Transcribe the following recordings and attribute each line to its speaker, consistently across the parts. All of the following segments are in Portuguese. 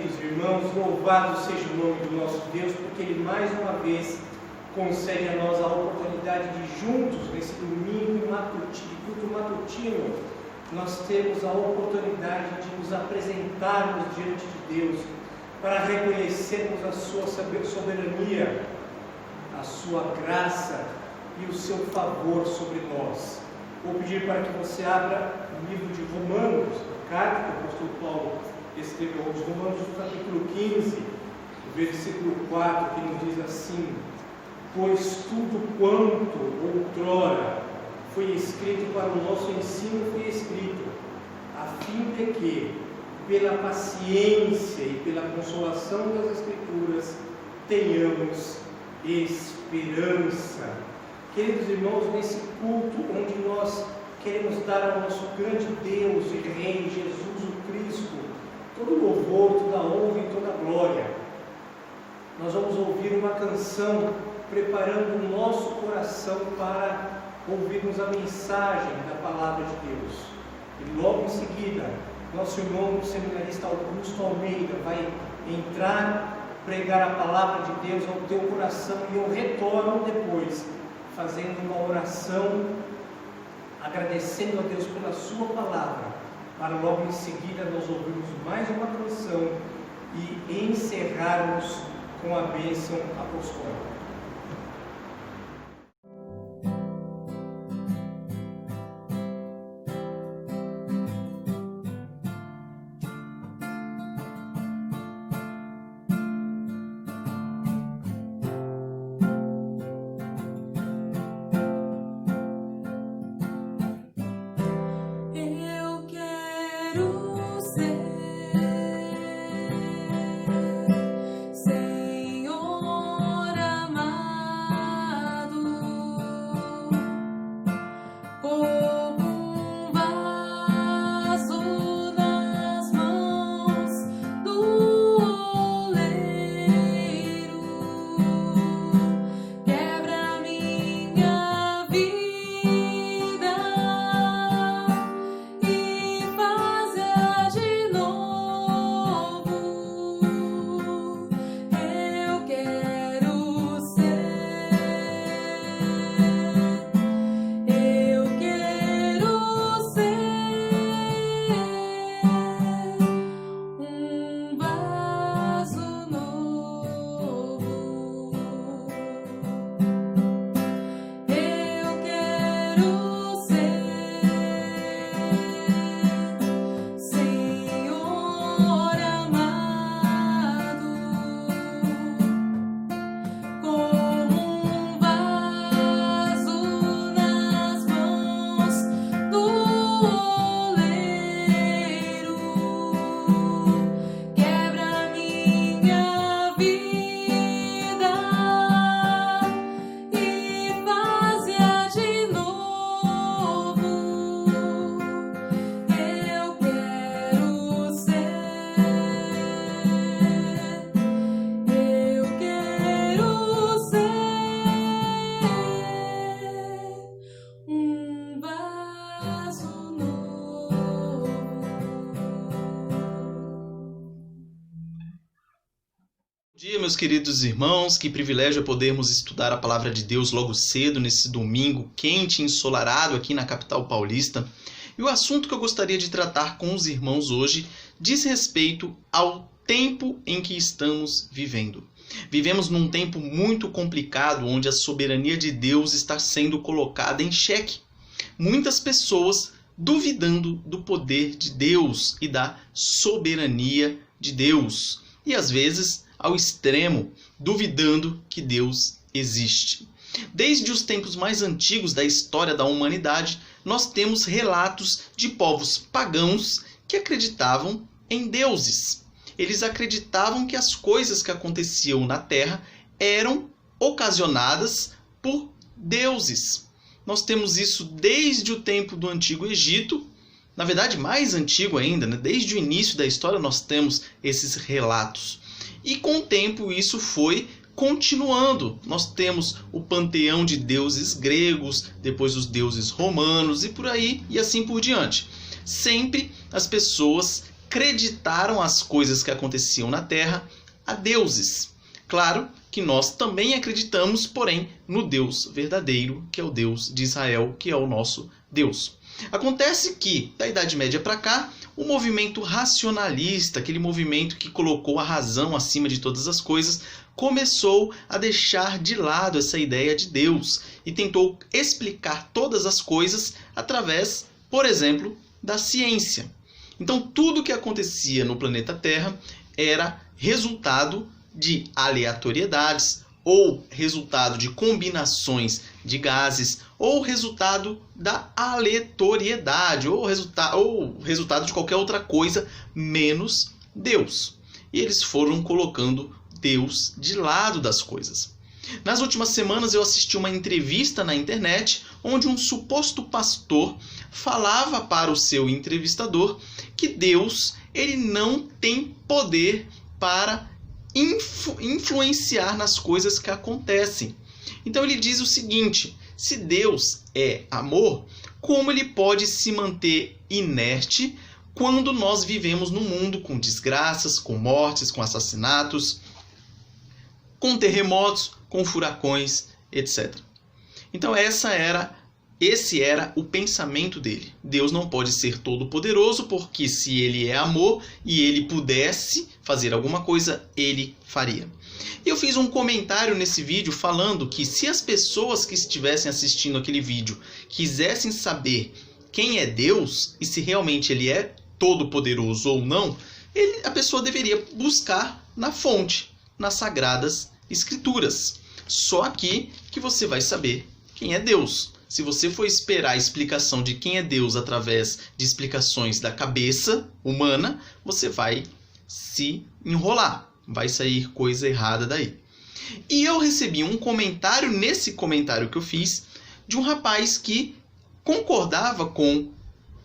Speaker 1: queridos irmãos, louvado seja o nome do nosso Deus, porque Ele mais uma vez concede a nós a oportunidade de juntos, nesse domingo de culto matutino, nós temos a oportunidade de nos apresentarmos diante de Deus, para reconhecermos a sua soberania, a sua graça e o seu favor sobre nós. Vou pedir para que você abra o livro de Romanos, a carta que o apóstolo Paulo escreveu aos Romanos, no capítulo 15, o versículo 4, que nos diz assim: pois tudo quanto outrora foi escrito para o nosso ensino foi escrito, a fim de que, pela paciência e pela consolação das Escrituras, tenhamos esperança. Queridos irmãos, nesse culto onde nós queremos dar ao nosso grande Deus e Rei, Jesus o Cristo, todo o louvor, toda a honra e toda a glória, nós vamos ouvir uma canção preparando o nosso coração para ouvirmos a mensagem da palavra de Deus. E logo em seguida, nosso irmão seminarista Augusto Almeida vai entrar, pregar a palavra de Deus ao teu coração, e eu retorno depois, fazendo uma oração, agradecendo a Deus pela sua palavra, para logo em seguida nós ouvirmos mais uma canção e encerrarmos com a bênção apostólica.
Speaker 2: Bom dia, meus queridos irmãos, que privilégio é podermos estudar a palavra de Deus logo cedo, nesse domingo quente e ensolarado aqui na capital paulista. E o assunto que eu gostaria de tratar com os irmãos hoje diz respeito ao tempo em que estamos vivendo. Vivemos num tempo muito complicado, onde a soberania de Deus está sendo colocada em xeque. Muitas pessoas duvidando do poder de Deus e da soberania de Deus. E às vezes, ao extremo, duvidando que Deus existe. Desde os tempos mais antigos da história da humanidade, nós temos relatos de povos pagãos que acreditavam em deuses. Eles acreditavam que as coisas que aconteciam na Terra eram ocasionadas por deuses. Nós temos isso desde o tempo do Antigo Egito, na verdade mais antigo ainda, né? Desde o início da história nós temos esses relatos. E com o tempo isso foi continuando. Nós temos o panteão de deuses gregos, depois os deuses romanos e por aí e assim por diante. Sempre as pessoas acreditaram as coisas que aconteciam na Terra a deuses. Claro que nós também acreditamos, porém, no Deus verdadeiro, que é o Deus de Israel, que é o nosso Deus. Acontece que, da Idade Média para cá, o movimento racionalista, aquele movimento que colocou a razão acima de todas as coisas, começou a deixar de lado essa ideia de Deus e tentou explicar todas as coisas através, por exemplo, da ciência. Então, tudo que acontecia no planeta Terra era resultado de aleatoriedades, ou resultado de combinações de gases, ou resultado da aleatoriedade, ou resultado de qualquer outra coisa menos Deus. E eles foram colocando Deus de lado das coisas. Nas últimas semanas eu assisti uma entrevista na internet onde um suposto pastor falava para o seu entrevistador que Deus ele não tem poder para influenciar nas coisas que acontecem. Então ele diz o seguinte: se Deus é amor, como ele pode se manter inerte quando nós vivemos num mundo com desgraças, com mortes, com assassinatos, com terremotos, com furacões, etc. Então esse era o pensamento dele. Deus não pode ser todo-poderoso, porque se ele é amor e ele pudesse fazer alguma coisa, ele faria. E eu fiz um comentário nesse vídeo falando que se as pessoas que estivessem assistindo aquele vídeo quisessem saber quem é Deus e se realmente ele é todo-poderoso ou não, a pessoa deveria buscar na fonte, nas Sagradas Escrituras. Só aqui que você vai saber quem é Deus. Se você for esperar a explicação de quem é Deus através de explicações da cabeça humana, você vai se enrolar. Vai sair coisa errada daí. E eu recebi um comentário, nesse comentário que eu fiz, de um rapaz que concordava com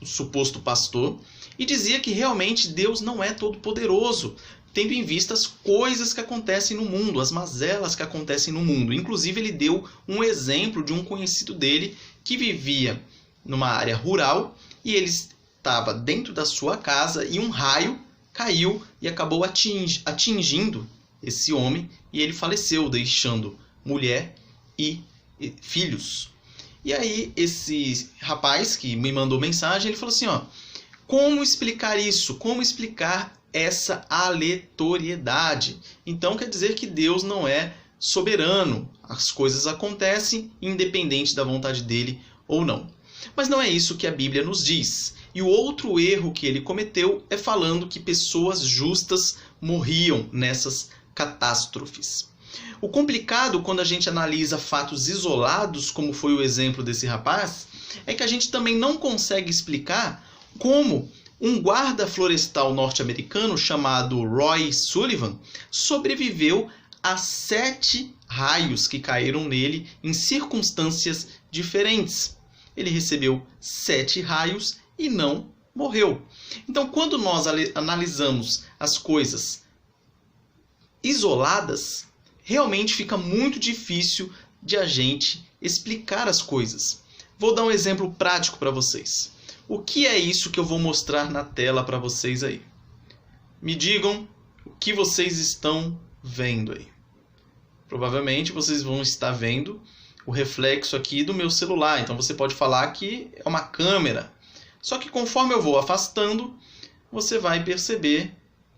Speaker 2: o suposto pastor e dizia que realmente Deus não é todo-poderoso, tendo em vista as coisas que acontecem no mundo, as mazelas que acontecem no mundo. Inclusive, ele deu um exemplo de um conhecido dele que vivia numa área rural e ele estava dentro da sua casa e um raio caiu e acabou atingindo esse homem e ele faleceu, deixando mulher e filhos. E aí, esse rapaz que me mandou mensagem, ele falou assim, como explicar isso? Como explicar essa aleatoriedade? Então quer dizer que Deus não é soberano. As coisas acontecem independente da vontade dele ou não. Mas não é isso que a Bíblia nos diz. E o outro erro que ele cometeu é falando que pessoas justas morriam nessas catástrofes. O complicado quando a gente analisa fatos isolados, como foi o exemplo desse rapaz, é que a gente também não consegue explicar como um guarda florestal norte-americano chamado Roy Sullivan sobreviveu a 7 raios que caíram nele em circunstâncias diferentes. Ele recebeu 7 raios e não morreu. Então, quando nós analisamos as coisas isoladas, realmente fica muito difícil de a gente explicar as coisas. Vou dar um exemplo prático para vocês. O que é isso que eu vou mostrar na tela para vocês aí? Me digam o que vocês estão vendo aí. Provavelmente vocês vão estar vendo o reflexo aqui do meu celular. Então você pode falar que é uma câmera. Só que conforme eu vou afastando, você vai perceber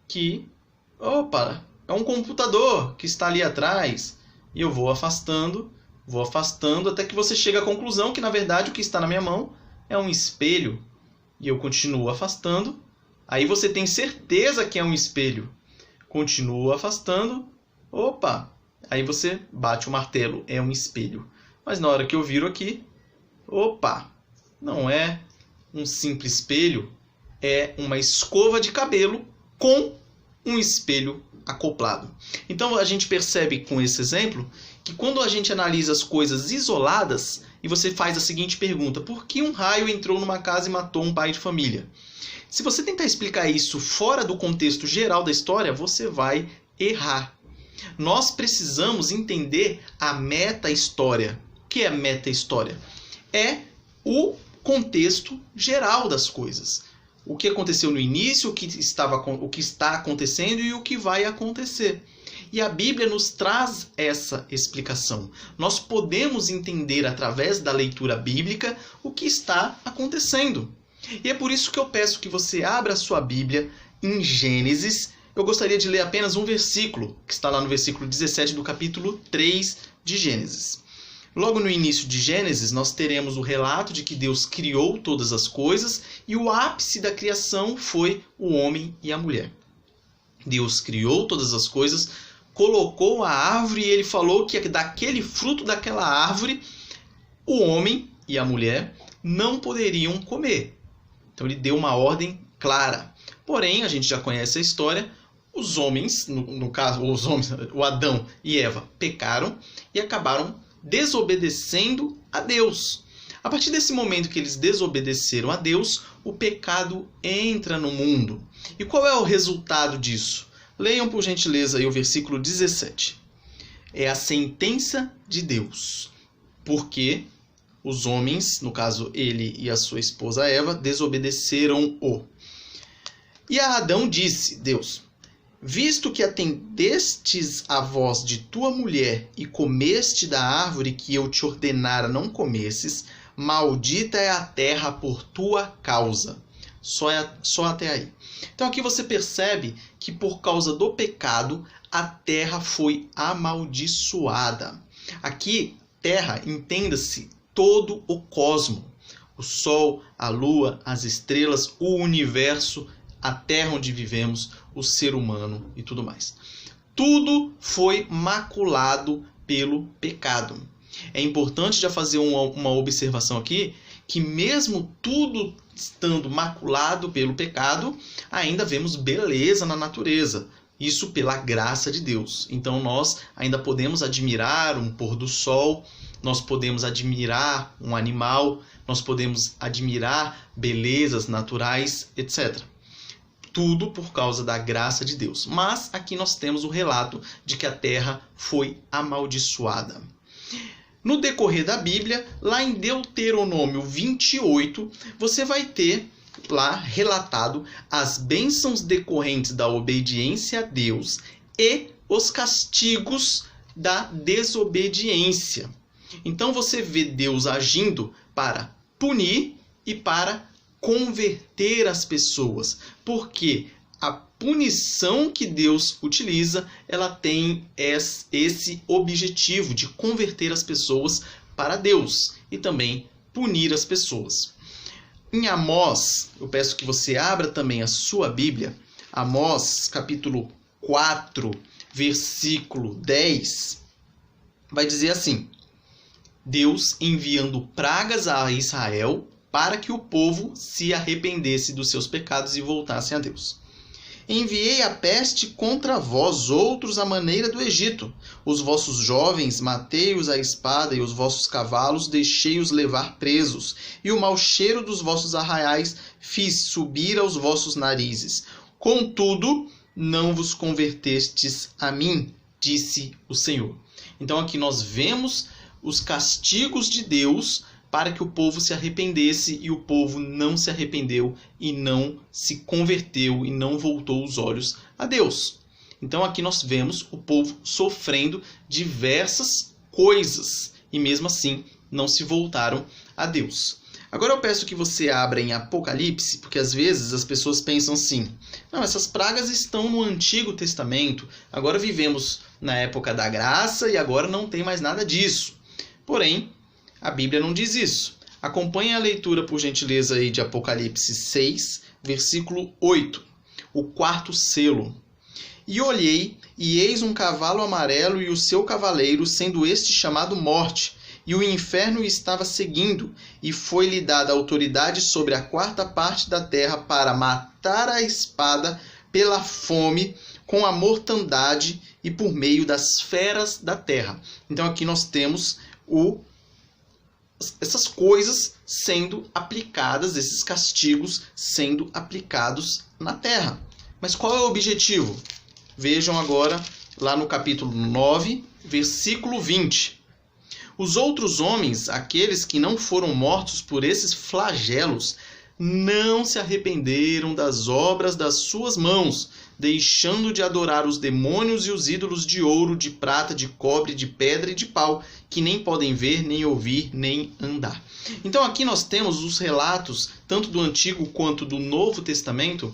Speaker 2: que, é um computador que está ali atrás. E eu vou afastando até que você chega à conclusão que na verdade o que está na minha mão é um espelho. E eu continuo afastando. Aí você tem certeza que é um espelho. Continuo afastando. Aí você bate o martelo. É um espelho. Mas na hora que eu viro aqui, não é um simples espelho. É uma escova de cabelo com um espelho acoplado. Então a gente percebe com esse exemplo que quando a gente analisa as coisas isoladas e você faz a seguinte pergunta: por que um raio entrou numa casa e matou um pai de família? Se você tentar explicar isso fora do contexto geral da história, você vai errar. Nós precisamos entender a meta-história. O que é meta-história? É o contexto geral das coisas. o que aconteceu no início, o que está acontecendo e o que vai acontecer. E a Bíblia nos traz essa explicação. Nós podemos entender através da leitura bíblica o que está acontecendo. E é por isso que eu peço que você abra a sua Bíblia em Gênesis. Eu gostaria de ler apenas um versículo, que está lá no versículo 17 do capítulo 3 de Gênesis. Logo no início de Gênesis, nós teremos o relato de que Deus criou todas as coisas e o ápice da criação foi o homem e a mulher. Deus criou todas as coisas, colocou a árvore e ele falou que daquele fruto daquela árvore o homem e a mulher não poderiam comer. Então ele deu uma ordem clara. Porém, a gente já conhece a história, os homens, no caso, o Adão e Eva pecaram e acabaram desobedecendo a Deus. A partir desse momento que eles desobedeceram a Deus, o pecado entra no mundo. E qual é o resultado disso? Leiam por gentileza aí o versículo 17. É a sentença de Deus. Porque os homens, no caso ele e a sua esposa Eva, desobedeceram-o. E a Adão disse, Deus, visto que atendestes à voz de tua mulher e comeste da árvore que eu te ordenara não comesses, maldita é a terra por tua causa. Só até aí. Então aqui você percebe que por causa do pecado, a terra foi amaldiçoada. Aqui, terra, entenda-se todo o cosmo. O sol, a lua, as estrelas, o universo, a terra onde vivemos, o ser humano e tudo mais. Tudo foi maculado pelo pecado. É importante já fazer uma observação aqui, que mesmo tudo estando maculado pelo pecado, ainda vemos beleza na natureza. Isso pela graça de Deus. Então nós ainda podemos admirar um pôr do sol, nós podemos admirar um animal, nós podemos admirar belezas naturais, etc. Tudo por causa da graça de Deus. Mas aqui nós temos o relato de que a terra foi amaldiçoada. No decorrer da Bíblia, lá em Deuteronômio 28, você vai ter lá relatado as bênçãos decorrentes da obediência a Deus e os castigos da desobediência. Então você vê Deus agindo para punir e para converter as pessoas, porque a punição que Deus utiliza, ela tem esse objetivo de converter as pessoas para Deus e também punir as pessoas. Em Amós, eu peço que você abra também a sua Bíblia, Amós capítulo 4, versículo 10, vai dizer assim: Deus enviando pragas a Israel para que o povo se arrependesse dos seus pecados e voltasse a Deus. Enviei a peste contra vós outros à maneira do Egito. Os vossos jovens matei-os à espada e os vossos cavalos deixei-os levar presos. E o mau cheiro dos vossos arraiais fiz subir aos vossos narizes. Contudo, não vos convertestes a mim, disse o Senhor. Então aqui nós vemos os castigos de Deus para que o povo se arrependesse, e o povo não se arrependeu e não se converteu e não voltou os olhos a Deus. Então aqui nós vemos o povo sofrendo diversas coisas e mesmo assim não se voltaram a Deus. Agora eu peço que você abra em Apocalipse, porque às vezes as pessoas pensam assim: não, essas pragas estão no Antigo Testamento, agora vivemos na época da graça e agora não tem mais nada disso. Porém, a Bíblia não diz isso. Acompanhe a leitura, por gentileza, aí de Apocalipse 6, versículo 8. O quarto selo. E olhei, e eis um cavalo amarelo e o seu cavaleiro, sendo este chamado Morte. E o inferno estava seguindo, e foi-lhe dada autoridade sobre a quarta parte da terra para matar a espada pela fome, com a mortandade e por meio das feras da terra. Então aqui nós temos essas coisas sendo aplicadas, esses castigos sendo aplicados na terra. Mas qual é o objetivo? Vejam agora lá no capítulo 9, versículo 20. Os outros homens, aqueles que não foram mortos por esses flagelos, não se arrependeram das obras das suas mãos, deixando de adorar os demônios e os ídolos de ouro, de prata, de cobre, de pedra e de pau, que nem podem ver, nem ouvir, nem andar. Então aqui nós temos os relatos, tanto do Antigo quanto do Novo Testamento,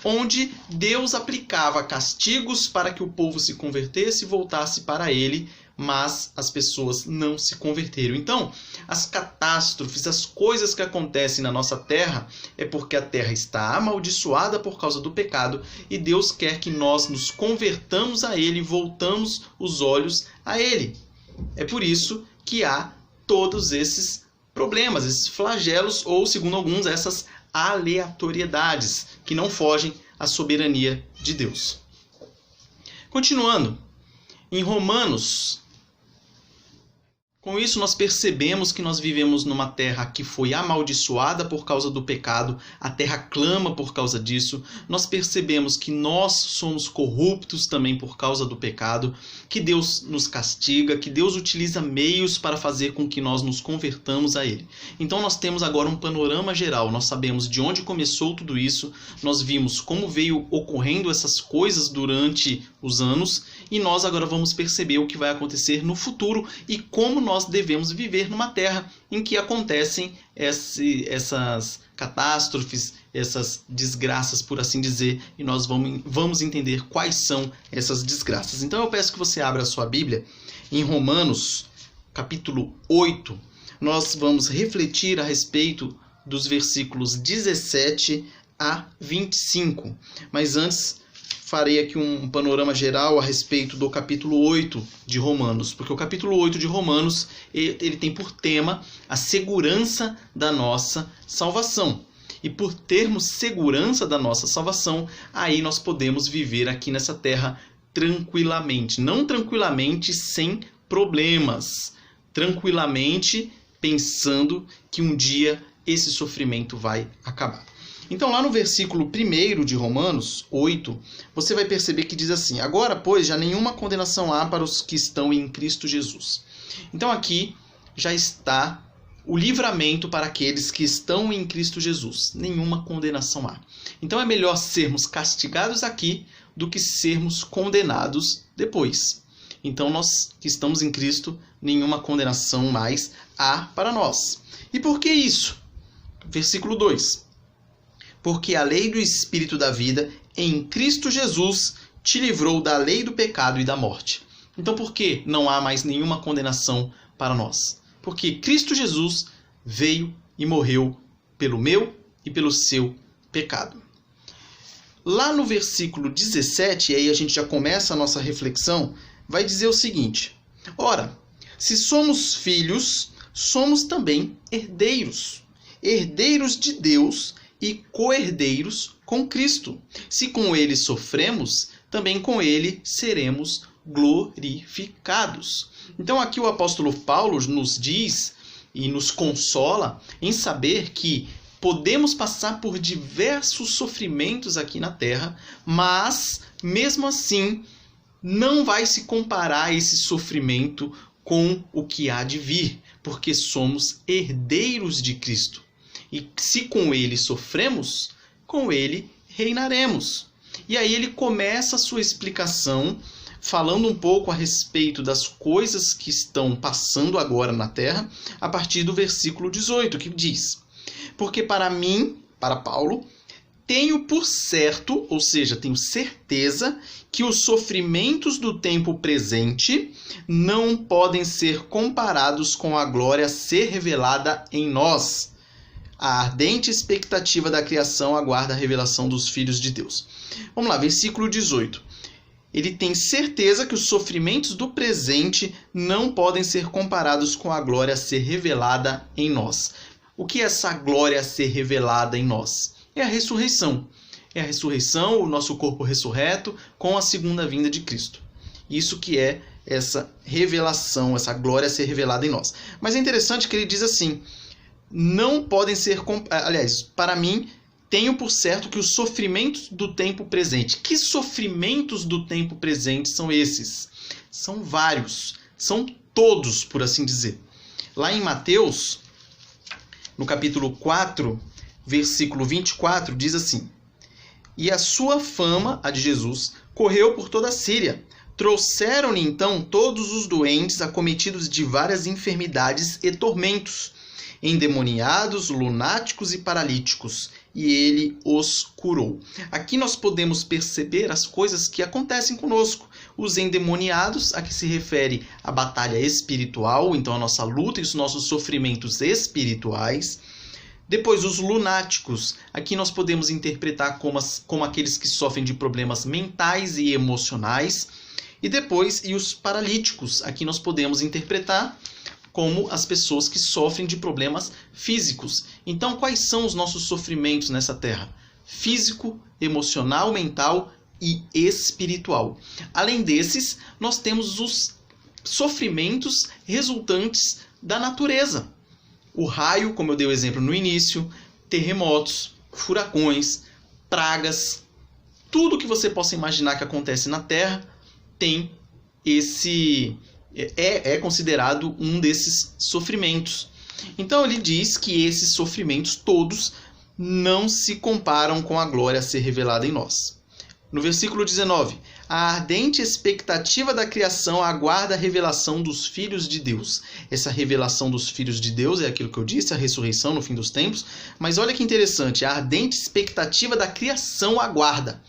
Speaker 2: onde Deus aplicava castigos para que o povo se convertesse e voltasse para ele, mas as pessoas não se converteram. Então, as catástrofes, as coisas que acontecem na nossa terra, é porque a terra está amaldiçoada por causa do pecado e Deus quer que nós nos convertamos a Ele e voltamos os olhos a Ele. É por isso que há todos esses problemas, esses flagelos ou, segundo alguns, essas aleatoriedades que não fogem à soberania de Deus. Continuando, em Romanos, com isso nós percebemos que nós vivemos numa terra que foi amaldiçoada por causa do pecado, a terra clama por causa disso, nós percebemos que nós somos corruptos também por causa do pecado, que Deus nos castiga, que Deus utiliza meios para fazer com que nós nos convertamos a Ele. Então nós temos agora um panorama geral, nós sabemos de onde começou tudo isso, nós vimos como veio ocorrendo essas coisas durante os anos e nós agora vamos perceber o que vai acontecer no futuro e como nós devemos viver numa terra em que acontecem essas catástrofes, essas desgraças, por assim dizer, e nós vamos entender quais são essas desgraças. Então eu peço que você abra a sua Bíblia em Romanos, capítulo 8. Nós vamos refletir a respeito dos versículos 17 a 25. Mas antes, farei aqui um panorama geral a respeito do capítulo 8 de Romanos, porque o capítulo 8 de Romanos ele tem por tema a segurança da nossa salvação. E por termos segurança da nossa salvação, aí nós podemos viver aqui nessa terra tranquilamente. Não tranquilamente sem problemas. Tranquilamente pensando que um dia esse sofrimento vai acabar. Então lá no versículo 1 de Romanos 8, você vai perceber que diz assim: agora, pois, já nenhuma condenação há para os que estão em Cristo Jesus. Então aqui já está o livramento para aqueles que estão em Cristo Jesus. Nenhuma condenação há. Então é melhor sermos castigados aqui do que sermos condenados depois. Então nós que estamos em Cristo, nenhuma condenação mais há para nós. E por que isso? Versículo 2. Porque a lei do Espírito da vida em Cristo Jesus te livrou da lei do pecado e da morte. Então por que não há mais nenhuma condenação para nós? Porque Cristo Jesus veio e morreu pelo meu e pelo seu pecado. Lá no versículo 17, e aí a gente já começa a nossa reflexão, vai dizer o seguinte: ora, se somos filhos, somos também herdeiros, herdeiros de Deus e co-herdeiros com Cristo. Se com ele sofremos, também com ele seremos glorificados. Então aqui o apóstolo Paulo nos diz e nos consola em saber que podemos passar por diversos sofrimentos aqui na terra, mas mesmo assim não vai se comparar esse sofrimento com o que há de vir, porque somos herdeiros de Cristo. E se com ele sofremos, com ele reinaremos. E aí ele começa a sua explicação falando um pouco a respeito das coisas que estão passando agora na terra, a partir do versículo 18, que diz: porque para mim, para Paulo, tenho por certo, ou seja, tenho certeza, que os sofrimentos do tempo presente não podem ser comparados com a glória a ser revelada em nós. A ardente expectativa da criação aguarda a revelação dos filhos de Deus. Vamos lá, versículo 18. Ele tem certeza que os sofrimentos do presente não podem ser comparados com a glória a ser revelada em nós. O que é essa glória a ser revelada em nós? É a ressurreição. É a ressurreição, o nosso corpo ressurreto, com a segunda vinda de Cristo. Isso que é essa revelação, essa glória a ser revelada em nós. Mas é interessante que ele diz assim: não podem ser... Aliás, para mim, tenho por certo que os sofrimentos do tempo presente... Que sofrimentos do tempo presente são esses? São vários. São todos, por assim dizer. Lá em Mateus, no capítulo 4, versículo 24, diz assim: E a sua fama, a de Jesus, correu por toda a Síria. Trouxeram-lhe então todos os doentes acometidos de várias enfermidades e tormentos, endemoniados, lunáticos e paralíticos, e ele os curou. Aqui nós podemos perceber as coisas que acontecem conosco. Os endemoniados, a que se refere a batalha espiritual, então a nossa luta e os nossos sofrimentos espirituais. Depois, os lunáticos, aqui nós podemos interpretar como aqueles que sofrem de problemas mentais e emocionais. E depois, os paralíticos, aqui nós podemos interpretar como as pessoas que sofrem de problemas físicos. Então, quais são os nossos sofrimentos nessa terra? Físico, emocional, mental e espiritual. Além desses, nós temos os sofrimentos resultantes da natureza. O raio, como eu dei o exemplo no início, terremotos, furacões, pragas, tudo que você possa imaginar que acontece na terra tem é considerado um desses sofrimentos. Então ele diz que esses sofrimentos todos não se comparam com a glória a ser revelada em nós. No versículo 19, a ardente expectativa da criação aguarda a revelação dos filhos de Deus. Essa revelação dos filhos de Deus é aquilo que eu disse, a ressurreição no fim dos tempos. Mas olha que interessante, a ardente expectativa da criação aguarda.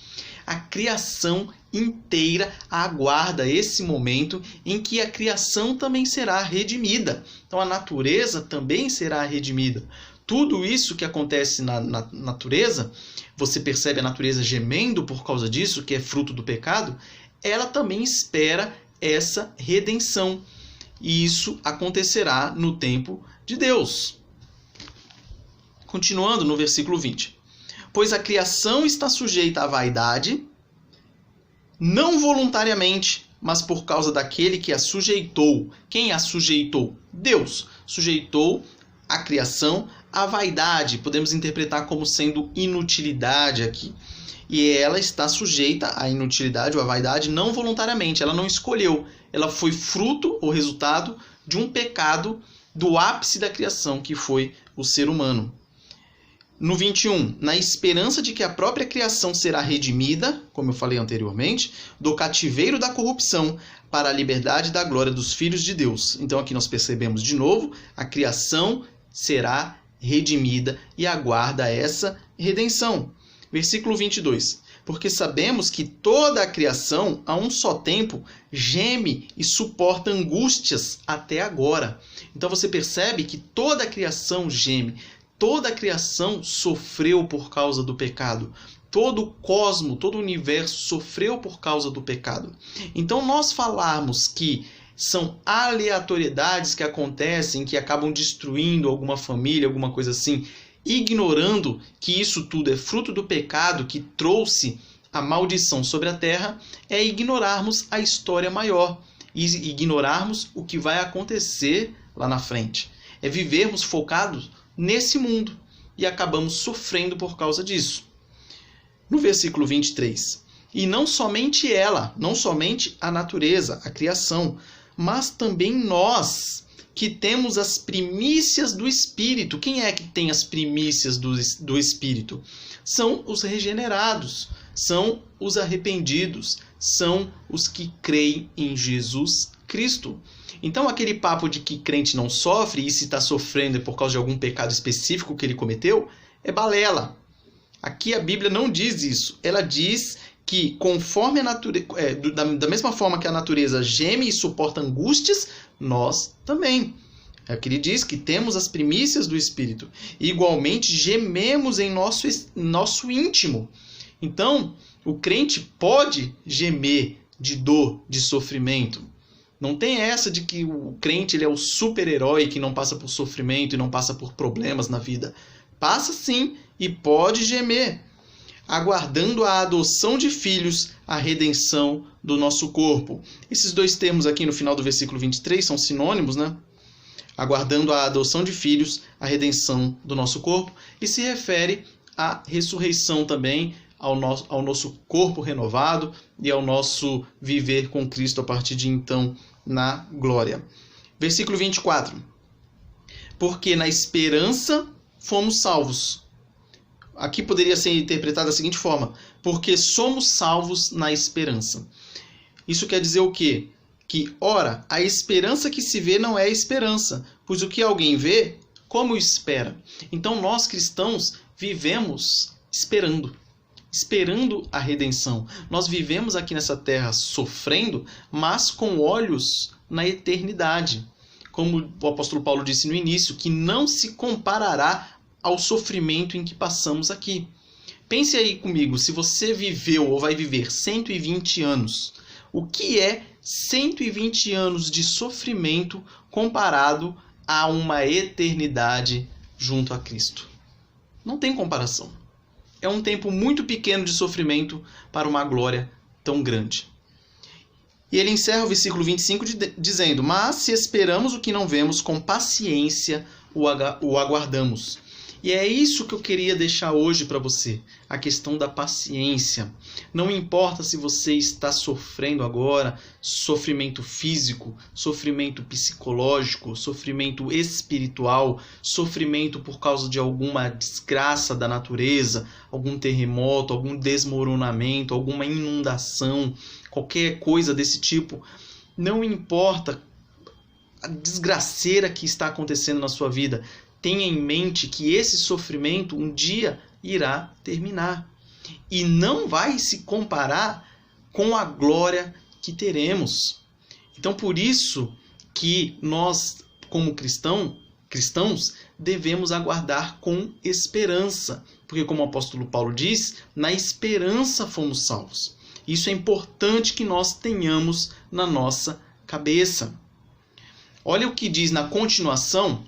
Speaker 2: A criação inteira aguarda esse momento em que a criação também será redimida. Então a natureza também será redimida. Tudo isso que acontece na natureza, você percebe a natureza gemendo por causa disso, que é fruto do pecado, ela também espera essa redenção. E isso acontecerá no tempo de Deus. Continuando no versículo 20. Pois a criação está sujeita à vaidade, não voluntariamente, mas por causa daquele que a sujeitou. Quem a sujeitou? Deus. Sujeitou a criação à vaidade. Podemos interpretar como sendo inutilidade aqui. E ela está sujeita à inutilidade ou à vaidade não voluntariamente. Ela não escolheu. Ela foi fruto ou resultado de um pecado do ápice da criação, que foi o ser humano. No 21, na esperança de que a própria criação será redimida, como eu falei anteriormente, do cativeiro da corrupção para a liberdade da glória dos filhos de Deus. Então aqui nós percebemos de novo, a criação será redimida e aguarda essa redenção. Versículo 22. Porque sabemos que toda a criação, a um só tempo, geme e suporta angústias até agora. Então você percebe que toda a criação geme. Toda a criação sofreu por causa do pecado. Todo o cosmo, todo o universo sofreu por causa do pecado. Então nós falarmos que são aleatoriedades que acontecem, que acabam destruindo alguma família, alguma coisa assim, ignorando que isso tudo é fruto do pecado que trouxe a maldição sobre a terra, é ignorarmos a história maior e ignorarmos o que vai acontecer lá na frente. É vivermos focados nesse mundo e acabamos sofrendo por causa disso. No versículo 23, e não somente ela, não somente a natureza, a criação, mas também nós, que temos as primícias do Espírito. Quem é que tem as primícias do Espírito? São os regenerados, são os arrependidos, são os que creem em Jesus Cristo. Então aquele papo de que crente não sofre e se está sofrendo por causa de algum pecado específico que ele cometeu, é balela. Aqui a Bíblia não diz isso. Ela diz que conforme a natureza, da mesma forma que a natureza geme e suporta angústias, nós também. É o que ele diz, que temos as primícias do Espírito. E igualmente gememos em nosso íntimo. Então, o crente pode gemer de dor, de sofrimento. Não tem essa de que o crente ele é o super-herói que não passa por sofrimento e não passa por problemas na vida. Passa sim e pode gemer, aguardando a adoção de filhos, a redenção do nosso corpo. Esses dois termos aqui no final do versículo 23 são sinônimos, né? Aguardando a adoção de filhos, a redenção do nosso corpo, e se refere à ressurreição também, ao nosso corpo renovado e ao nosso viver com Cristo a partir de então na glória. Versículo 24. Porque na esperança fomos salvos. aqui poderia ser interpretado da seguinte forma: porque somos salvos na esperança. Isso quer dizer o quê? Que, ora, a esperança que se vê não é esperança, pois o que alguém vê, como espera? Então nós cristãos vivemos esperando a redenção. Nós vivemos aqui nessa terra sofrendo, mas com olhos na eternidade. Como o apóstolo Paulo disse no início, que não se comparará ao sofrimento em que passamos aqui. Pense aí comigo, se você viveu ou vai viver 120 anos, o que é 120 anos de sofrimento comparado a uma eternidade junto a Cristo? Não tem comparação. É um tempo muito pequeno de sofrimento para uma glória tão grande. E ele encerra o versículo 25 dizendo: mas se esperamos o que não vemos, com paciência o aguardamos. E é isso que eu queria deixar hoje para você, a questão da paciência. Não importa se você está sofrendo agora, sofrimento físico, sofrimento psicológico, sofrimento espiritual, sofrimento por causa de alguma desgraça da natureza, algum terremoto, algum desmoronamento, alguma inundação, qualquer coisa desse tipo. Não importa a desgraceira que está acontecendo na sua vida, tenha em mente que esse sofrimento um dia irá terminar. E não vai se comparar com a glória que teremos. Então, por isso que nós, como cristãos, devemos aguardar com esperança. Porque, como o apóstolo Paulo diz, na esperança fomos salvos. Isso é importante que nós tenhamos na nossa cabeça. Olha o que diz na continuação,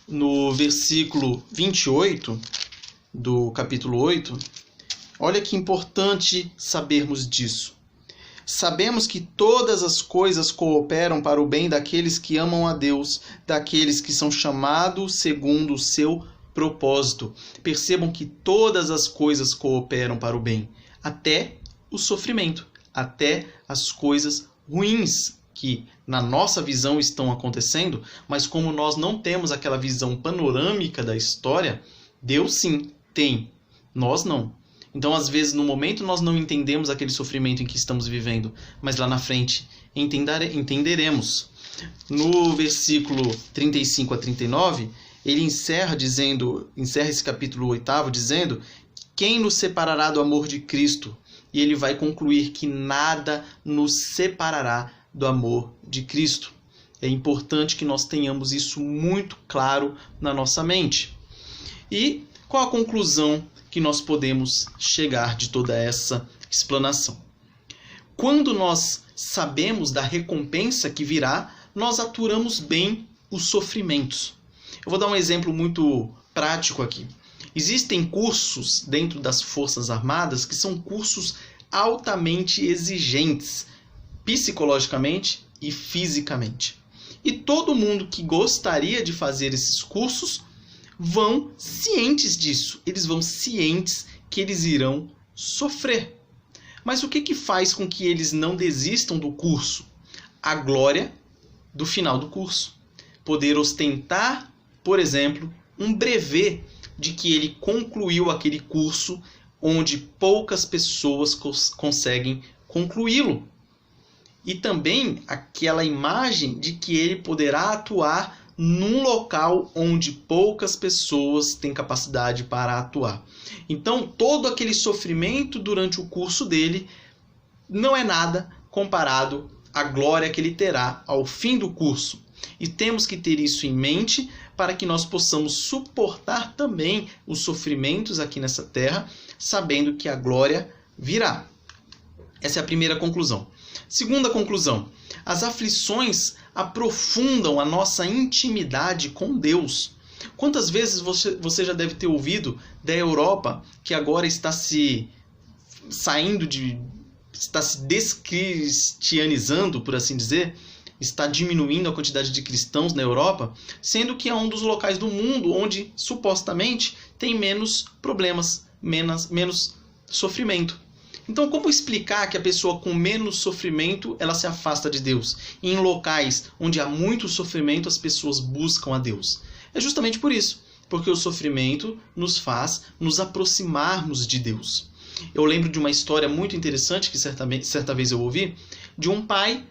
Speaker 2: no versículo 28 do capítulo 8, olha que importante sabermos disso. Sabemos que todas as coisas cooperam para o bem daqueles que amam a Deus, daqueles que são chamados segundo o seu propósito. Percebam que todas as coisas cooperam para o bem, até o sofrimento, até as coisas ruins que na nossa visão estão acontecendo, mas como nós não temos aquela visão panorâmica da história, Deus sim tem, nós não. Então, às vezes, no momento nós não entendemos aquele sofrimento em que estamos vivendo, mas lá na frente entenderemos. No versículo 35 a 39, ele encerra esse capítulo 8 dizendo: quem nos separará do amor de Cristo? E ele vai concluir que nada nos separará do amor de Cristo. É importante que nós tenhamos isso muito claro na nossa mente. E qual a conclusão que nós podemos chegar de toda essa explanação? Quando nós sabemos da recompensa que virá, nós aturamos bem os sofrimentos. Eu vou dar um exemplo muito prático aqui. Existem cursos dentro das Forças Armadas que são cursos altamente exigentes, psicologicamente e fisicamente. E todo mundo que gostaria de fazer esses cursos vão cientes disso. Eles vão cientes que eles irão sofrer. Mas o que faz com que eles não desistam do curso? A glória do final do curso. Poder ostentar, por exemplo, um brevet de que ele concluiu aquele curso onde poucas pessoas conseguem concluí-lo. E também aquela imagem de que ele poderá atuar num local onde poucas pessoas têm capacidade para atuar. Então, todo aquele sofrimento durante o curso dele não é nada comparado à glória que ele terá ao fim do curso. E temos que ter isso em mente para que nós possamos suportar também os sofrimentos aqui nessa terra, sabendo que a glória virá. Essa é a primeira conclusão. Segunda conclusão: as aflições aprofundam a nossa intimidade com Deus. Quantas vezes você já deve ter ouvido da Europa, que agora está se descristianizando, por assim dizer, está diminuindo a quantidade de cristãos na Europa, sendo que é um dos locais do mundo onde supostamente tem menos problemas, menos sofrimento. Então, como explicar que a pessoa com menos sofrimento, ela se afasta de Deus? E em locais onde há muito sofrimento, as pessoas buscam a Deus. É justamente por isso. Porque o sofrimento nos faz nos aproximarmos de Deus. Eu lembro de uma história muito interessante que certa vez eu ouvi, de um pai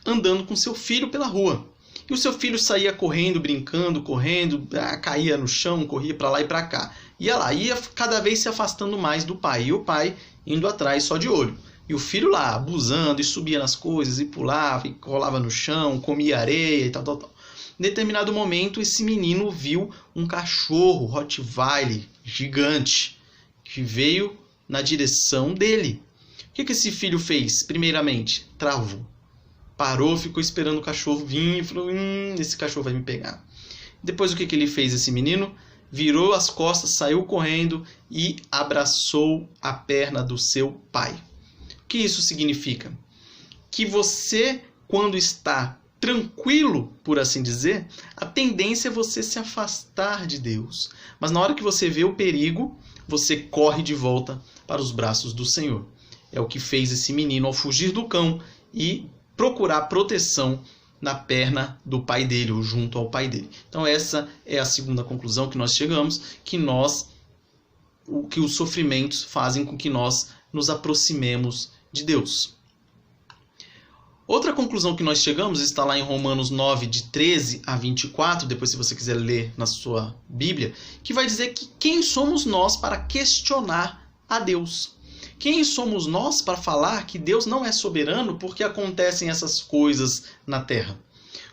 Speaker 2: andando com seu filho pela rua. E o seu filho saía correndo, brincando, correndo, caía no chão, corria para lá e para cá. Ia cada vez se afastando mais do pai. E o pai indo atrás só de olho. E o filho lá, abusando, e subia nas coisas, e pulava, e rolava no chão, comia areia e tal. Em determinado momento, esse menino viu um cachorro Rottweiler gigante que veio na direção dele. O que esse filho fez? Primeiramente, travou. Parou, ficou esperando o cachorro vir e falou, esse cachorro vai me pegar. Depois o que ele fez, esse menino? Virou as costas, saiu correndo e abraçou a perna do seu pai. O que isso significa? Que você, quando está tranquilo, por assim dizer, a tendência é você se afastar de Deus. Mas na hora que você vê o perigo, você corre de volta para os braços do Senhor. É o que fez esse menino ao fugir do cão e procurar proteção na perna do pai dele, ou junto ao pai dele. Então essa é a segunda conclusão que nós chegamos, que os sofrimentos fazem com que nós nos aproximemos de Deus. Outra conclusão que nós chegamos está lá em Romanos 9, de 13 a 24, depois se você quiser ler na sua Bíblia, que vai dizer que quem somos nós para questionar a Deus? Quem somos nós para falar que Deus não é soberano porque acontecem essas coisas na Terra?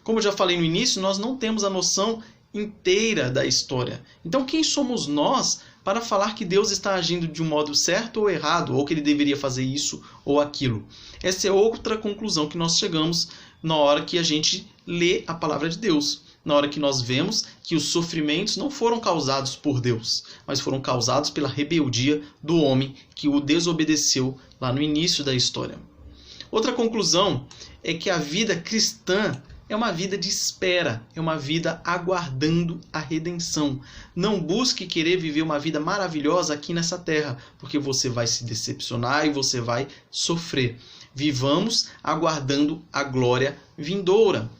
Speaker 2: Como eu já falei no início, nós não temos a noção inteira da história. Então quem somos nós para falar que Deus está agindo de um modo certo ou errado, ou que ele deveria fazer isso ou aquilo? Essa é outra conclusão que nós chegamos na hora que a gente lê a palavra de Deus. Na hora que nós vemos que os sofrimentos não foram causados por Deus, mas foram causados pela rebeldia do homem que o desobedeceu lá no início da história. Outra conclusão é que a vida cristã é uma vida de espera, é uma vida aguardando a redenção. Não busque querer viver uma vida maravilhosa aqui nessa terra, porque você vai se decepcionar e você vai sofrer. Vivamos aguardando a glória vindoura.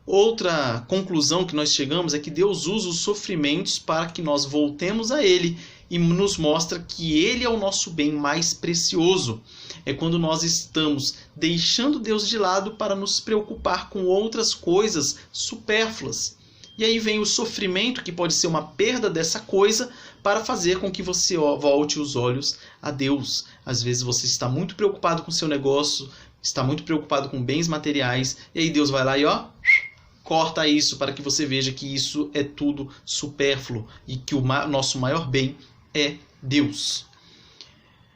Speaker 2: Outra conclusão que nós chegamos é que Deus usa os sofrimentos para que nós voltemos a Ele e nos mostra que Ele é o nosso bem mais precioso. É quando nós estamos deixando Deus de lado para nos preocupar com outras coisas supérfluas. E aí vem o sofrimento, que pode ser uma perda dessa coisa, para fazer com que você volte os olhos a Deus. Às vezes você está muito preocupado com o seu negócio, está muito preocupado com bens materiais, e aí Deus vai lá e corta isso para que você veja que isso é tudo supérfluo e que o nosso maior bem é Deus.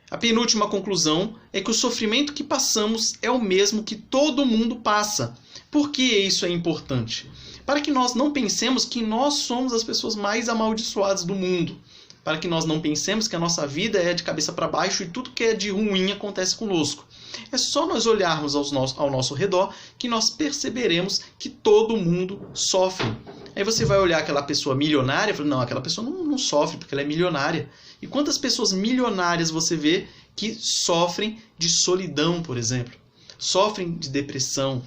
Speaker 2: A penúltima conclusão é que o sofrimento que passamos é o mesmo que todo mundo passa. Por que isso é importante? Para que nós não pensemos que nós somos as pessoas mais amaldiçoadas do mundo. Para que nós não pensemos que a nossa vida é de cabeça para baixo e tudo que é de ruim acontece conosco. É só nós olharmos ao nosso redor que nós perceberemos que todo mundo sofre. Aí você vai olhar aquela pessoa milionária e fala, não, aquela pessoa não sofre porque ela é milionária. E quantas pessoas milionárias você vê que sofrem de solidão, por exemplo? Sofrem de depressão.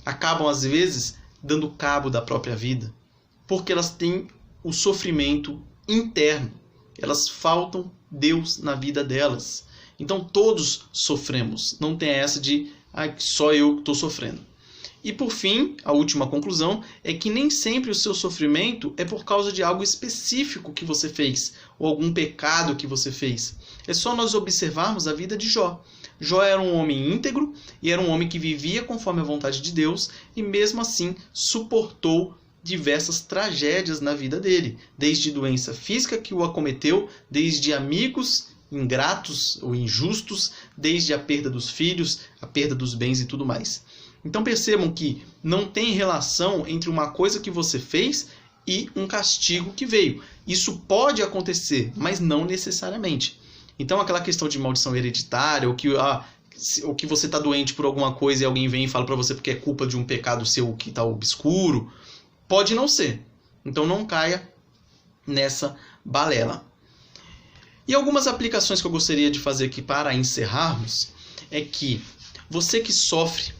Speaker 2: Acabam, às vezes, dando cabo da própria vida. Porque elas têm o sofrimento interno. Elas faltam Deus na vida delas. Então todos sofremos. Não tem essa de só eu que estou sofrendo. E por fim, a última conclusão é que nem sempre o seu sofrimento é por causa de algo específico que você fez, ou algum pecado que você fez. É só nós observarmos a vida de Jó. Jó era um homem íntegro e era um homem que vivia conforme a vontade de Deus e mesmo assim suportou diversas tragédias na vida dele, desde doença física que o acometeu, desde amigos ingratos ou injustos, desde a perda dos filhos, a perda dos bens e tudo mais. Então percebam que não tem relação entre uma coisa que você fez e um castigo que veio. Isso pode acontecer, mas não necessariamente. Então aquela questão de maldição hereditária, ou que você está doente por alguma coisa e alguém vem e fala para você porque é culpa de um pecado seu que está obscuro, pode não ser. Então não caia nessa balela. E algumas aplicações que eu gostaria de fazer aqui para encerrarmos é que você que sofre,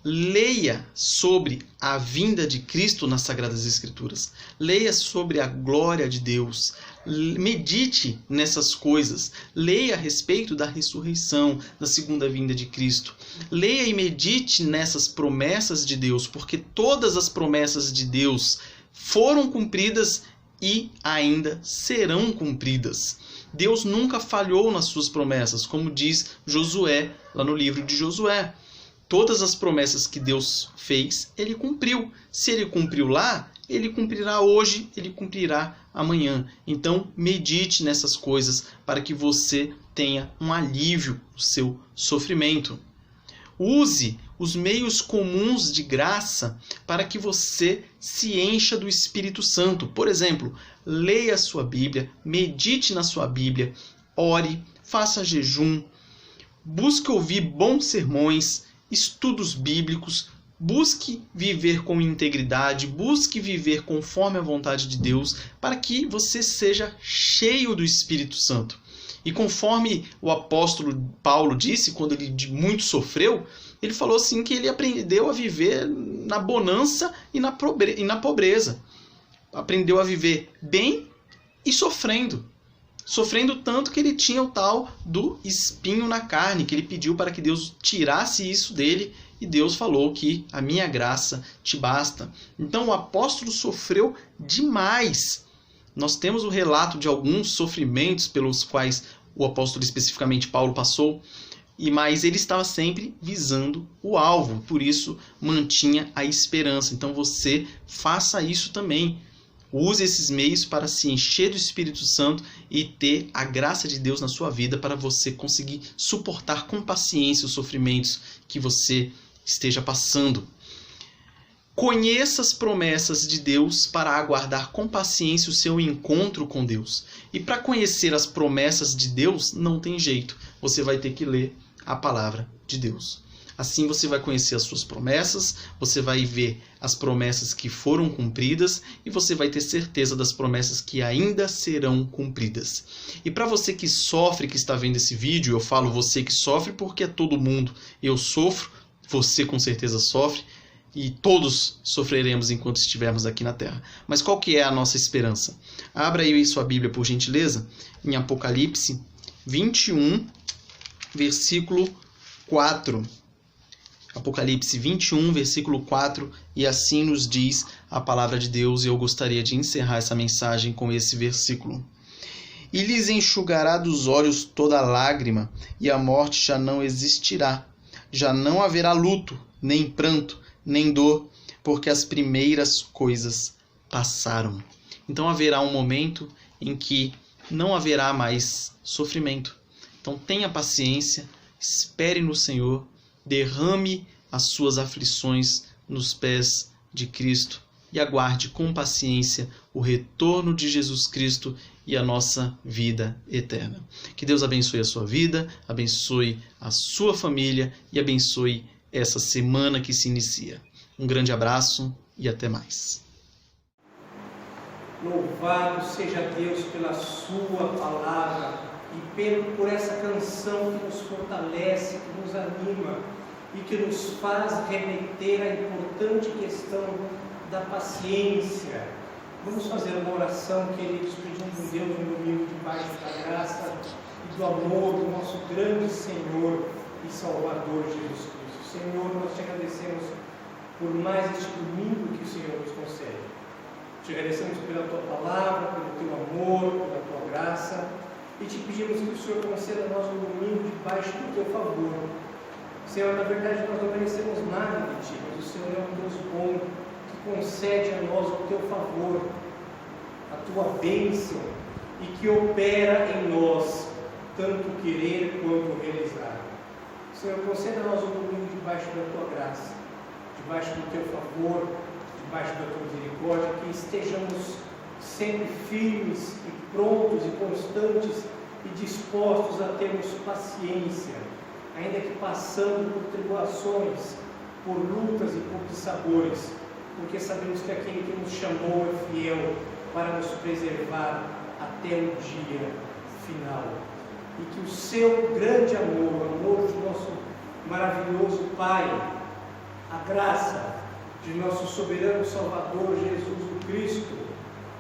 Speaker 2: Leia sobre a vinda de Cristo nas Sagradas Escrituras. Leia sobre a glória de Deus. Medite nessas coisas. Leia a respeito da ressurreição, da segunda vinda de Cristo. Leia e medite nessas promessas de Deus, porque todas as promessas de Deus foram cumpridas e ainda serão cumpridas. Deus nunca falhou nas suas promessas, como diz Josué, lá no livro de Josué. Todas as promessas que Deus fez, Ele cumpriu. Se Ele cumpriu lá, Ele cumprirá hoje, Ele cumprirá amanhã. Então, medite nessas coisas para que você tenha um alívio no seu sofrimento. Use os meios comuns de graça para que você se encha do Espírito Santo. Por exemplo, leia a sua Bíblia, medite na sua Bíblia, ore, faça jejum, busque ouvir bons sermões, estudos bíblicos, busque viver com integridade, busque viver conforme a vontade de Deus, para que você seja cheio do Espírito Santo. E conforme o apóstolo Paulo disse, quando ele muito sofreu, ele falou assim que ele aprendeu a viver na bonança e na pobreza. Aprendeu a viver bem e sofrendo. Sofrendo tanto que ele tinha o tal do espinho na carne, que ele pediu para que Deus tirasse isso dele, e Deus falou que a minha graça te basta. Então o apóstolo sofreu demais. Nós temos o relato de alguns sofrimentos pelos quais o apóstolo, especificamente Paulo, passou, mas ele estava sempre visando o alvo, por isso mantinha a esperança. Então você faça isso também. Use esses meios para se encher do Espírito Santo e ter a graça de Deus na sua vida para você conseguir suportar com paciência os sofrimentos que você esteja passando. Conheça as promessas de Deus para aguardar com paciência o seu encontro com Deus. E para conhecer as promessas de Deus, não tem jeito. Você vai ter que ler a palavra de Deus. Assim você vai conhecer as suas promessas, você vai ver as promessas que foram cumpridas e você vai ter certeza das promessas que ainda serão cumpridas. E para você que sofre, que está vendo esse vídeo, eu falo você que sofre porque é todo mundo. Eu sofro, você com certeza sofre e todos sofreremos enquanto estivermos aqui na Terra. Mas qual que é a nossa esperança? Abra aí sua Bíblia, por gentileza, em Apocalipse 21, versículo 4. Apocalipse 21, versículo 4, e assim nos diz a palavra de Deus, e eu gostaria de encerrar essa mensagem com esse versículo. E lhes enxugará dos olhos toda lágrima, e a morte já não existirá. Já não haverá luto, nem pranto, nem dor, porque as primeiras coisas passaram. Então haverá um momento em que não haverá mais sofrimento. Então tenha paciência, espere no Senhor, derrame as suas aflições nos pés de Cristo e aguarde com paciência o retorno de Jesus Cristo e a nossa vida eterna. Que Deus abençoe a sua vida, abençoe a sua família e abençoe essa semana que se inicia. Um grande abraço e até mais.
Speaker 1: Louvado seja Deus pela sua palavra e por essa canção que nos fortalece, que nos anima e que nos faz remeter à importante questão da paciência. Vamos fazer uma oração, queridos, pedindo a Deus um domingo debaixo da graça e do amor do nosso grande Senhor e Salvador Jesus Cristo. Senhor, nós te agradecemos por mais este domingo que o Senhor nos concede. Te agradecemos pela tua palavra, pelo teu amor, pela tua graça, e te pedimos que o Senhor conceda a nós um domingo debaixo do teu favor. Senhor, na verdade nós não merecemos nada de ti, mas o Senhor é um Deus bom, que concede a nós o teu favor, a tua bênção, e que opera em nós, tanto querer quanto realizar. Senhor, conceda a nós um domingo debaixo da tua graça, debaixo do teu favor, debaixo da tua misericórdia, que estejamos sempre firmes e prontos e constantes e dispostos a termos paciência, ainda que passando por tribulações, por lutas e por dissabores, porque sabemos que aquele que nos chamou é fiel para nos preservar até o dia final. E que o seu grande amor, o amor do nosso maravilhoso Pai, A graça de nosso soberano Salvador Jesus Cristo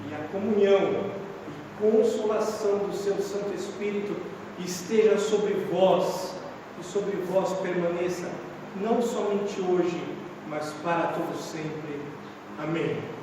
Speaker 1: e a comunhão e consolação do seu Santo Espírito esteja sobre vós e sobre vós permaneça, não somente hoje, mas para todo sempre. Amém.